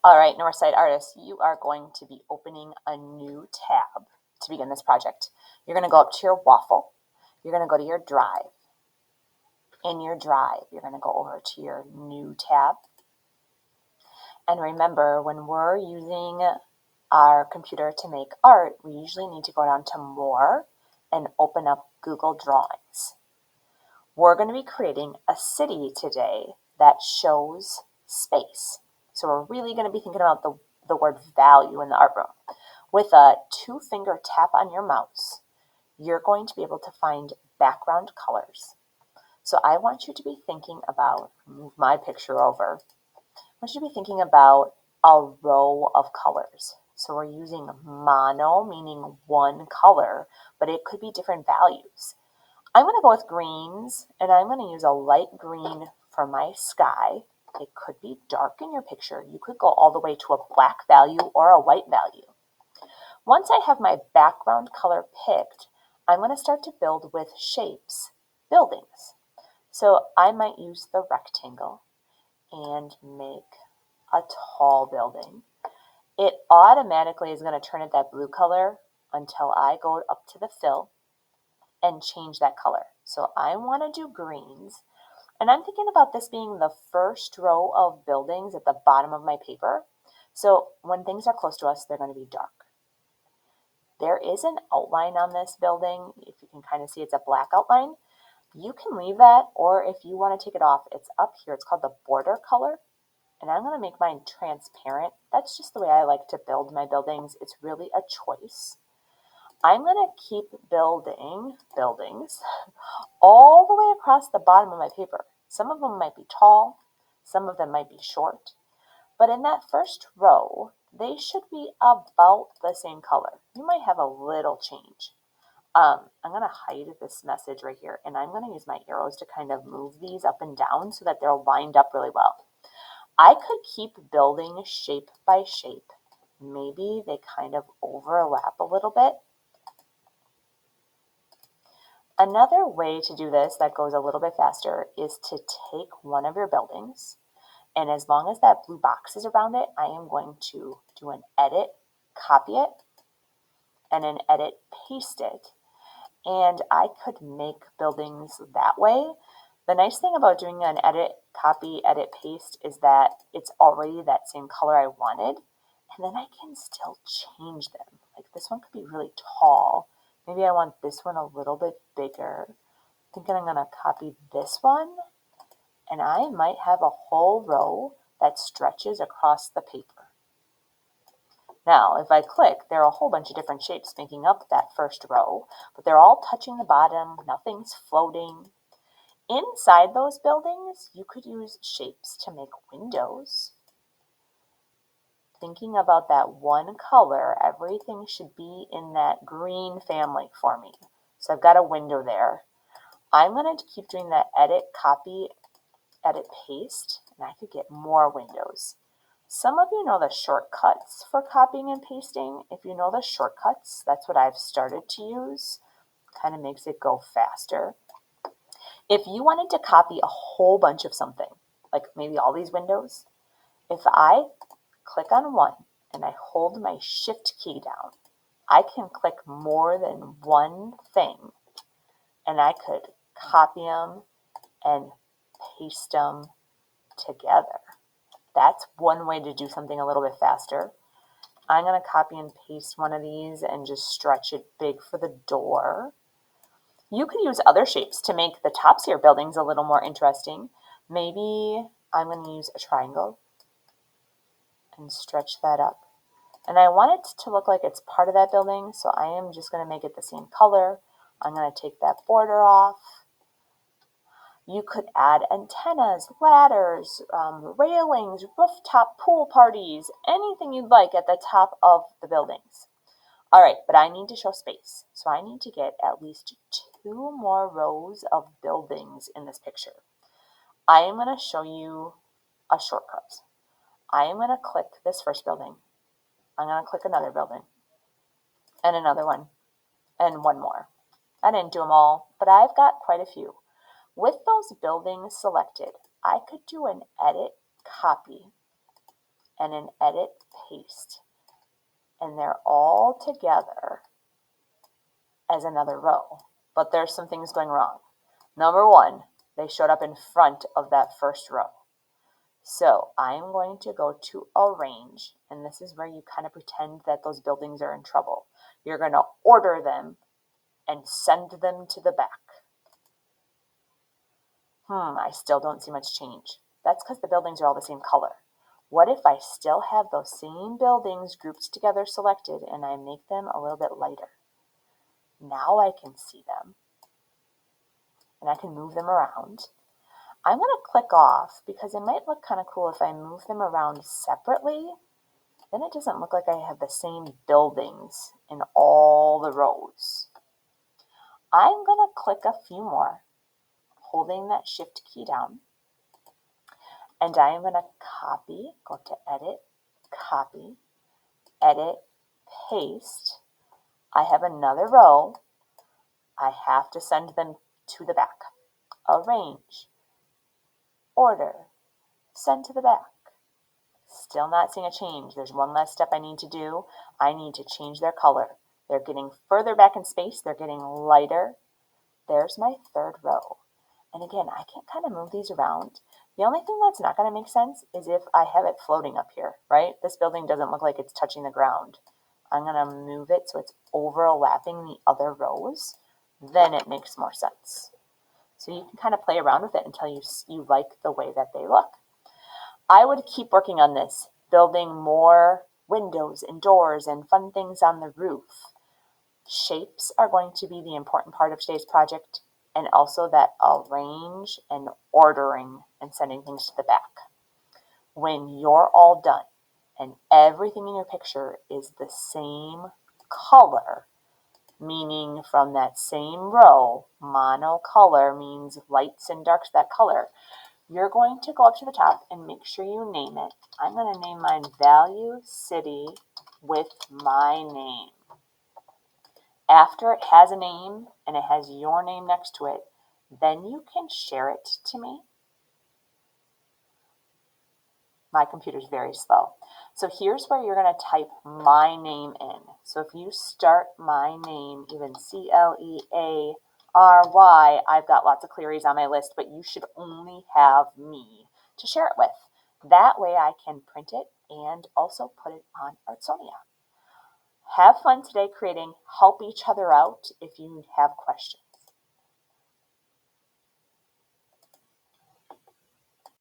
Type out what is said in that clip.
All right, Northside artists, you are going to be opening a new tab to begin this project. You're going to go up to your waffle. You're going to go to your drive. In your drive, you're going to go over to your new tab. And remember, when we're using our computer to make art, we usually need to go down to More and open up Google Drawings. We're going to be creating a city today that shows space. So we're really going to be thinking about the word value in the art room. With a 2-finger tap on your mouse, you're going to be able to find background colors. So I want you to be thinking about, move my picture over, I want you to be thinking about a row of colors. So we're using mono, meaning one color, but it could be different values. I'm going to go with greens, and I'm going to use a light green for my sky. It could be dark in your picture. You could go all the way to a black value or a white value. Once I have my background color picked, I'm going to start to build with shapes, buildings. So I might use the rectangle and make a tall building. It automatically is going to turn it that blue color until I go up to the fill and change that color. So I want to do greens, and I'm thinking about this being the first row of buildings at the bottom of my paper. So when things are close to us, they're going to be dark. There is an outline on this building. If you can kind of see, it's a black outline. You can leave that, or if you want to take it off, it's up here. It's called the border color. And I'm going to make mine transparent. That's just the way I like to build my buildings. It's really a choice. I'm going to keep building buildings all the way across the bottom of my paper. Some of them might be tall, some of them might be short, but in that first row, they should be about the same color. You might have a little change. I'm going to hide this message right here, and I'm going to use my arrows to kind of move these up and down so that they're lined up really well. I could keep building shape by shape. Maybe they kind of overlap a little bit. Another way to do this that goes a little bit faster is to take one of your buildings, and as long as that blue box is around it, I am going to do an edit, copy it, and an edit, paste it. And I could make buildings that way. The nice thing about doing an edit, copy, edit, paste is that it's already that same color I wanted, and then I can still change them. Like this one could be really tall. Maybe I want this one a little bit bigger. I'm thinking I'm going to copy this one, and I might have a whole row that stretches across the paper. Now, if I click, there are a whole bunch of different shapes making up that first row, but they're all touching the bottom. Nothing's floating. Inside those buildings, you could use shapes to make windows. Thinking about that one color, everything should be in that green family for me. So I've got a window there. I'm going to keep doing that edit, copy, edit, paste, and I could get more windows. Some of you know the shortcuts for copying and pasting. If you know the shortcuts, that's what I've started to use. Kind of makes it go faster. If you wanted to copy a whole bunch of something, like maybe all these windows, if I click on one and I hold my shift key down, I can click more than one thing, and I could copy them and paste them together. That's one way to do something a little bit faster. I'm going to copy and paste one of these and just stretch it big for the door. You could use other shapes to make the tops of your buildings a little more interesting. Maybe I'm going to use a triangle and stretch that up. And I want it to look like it's part of that building, so I am just going to make it the same color. I'm going to take that border off. You could add antennas, ladders, railings, rooftop pool parties, anything you'd like at the top of the buildings. All right, but I need to show space. So I need to get at least 2 more rows of buildings in this picture. I am going to show you a shortcut. I am going to click this first building. I'm going to click another building and another one and one more. I didn't do them all, but I've got quite a few. With those buildings selected, I could do an edit, copy, and an edit paste. And they're all together as another row. But there's some things going wrong. Number one, they showed up in front of that first row. So I'm going to go to arrange, and this is where you kind of pretend that those buildings are in trouble. You're going to order them and send them to the back. I still don't see much change. That's because the buildings are all the same color. What if I still have those same buildings grouped together selected and I make them a little bit lighter? Now I can see them and I can move them around. I'm going to click off because it might look kind of cool if I move them around separately. Then it doesn't look like I have the same buildings in all the rows. I'm going to click a few more, holding that shift key down. And I am going to copy, go to edit, copy, edit, paste. I have another row. I have to send them to the back. Arrange, order, send to the back. Still not seeing a change. There's one last step I need to do. I need to change their color. They're getting further back in space. They're getting lighter. There's my third row. And again, I can kind of move these around. The only thing that's not going to make sense is if I have it floating up here, right? This building doesn't look like it's touching the ground. I'm going to move it so it's overlapping the other rows. Then it makes more sense. So you can kind of play around with it until you like the way that they look. I would keep working on this, building more windows and doors and fun things on the roof. Shapes are going to be the important part of today's project, and also that arrange and ordering and sending things to the back. When you're all done and everything in your picture is the same color, meaning from that same row, monocolor means lights and darks that color, you're going to go up to the top and make sure you name it. I'm going to name mine Value City with my name. After it has a name and it has your name next to it, then you can share it to me. My computer's very slow. So here's where you're going to type my name in. So if you start my name, even Cleary, I've got lots of Clearys on my list, but you should only have me to share it with. That way I can print it and also put it on Artsonia. Have fun today creating. Help each other out if you have questions.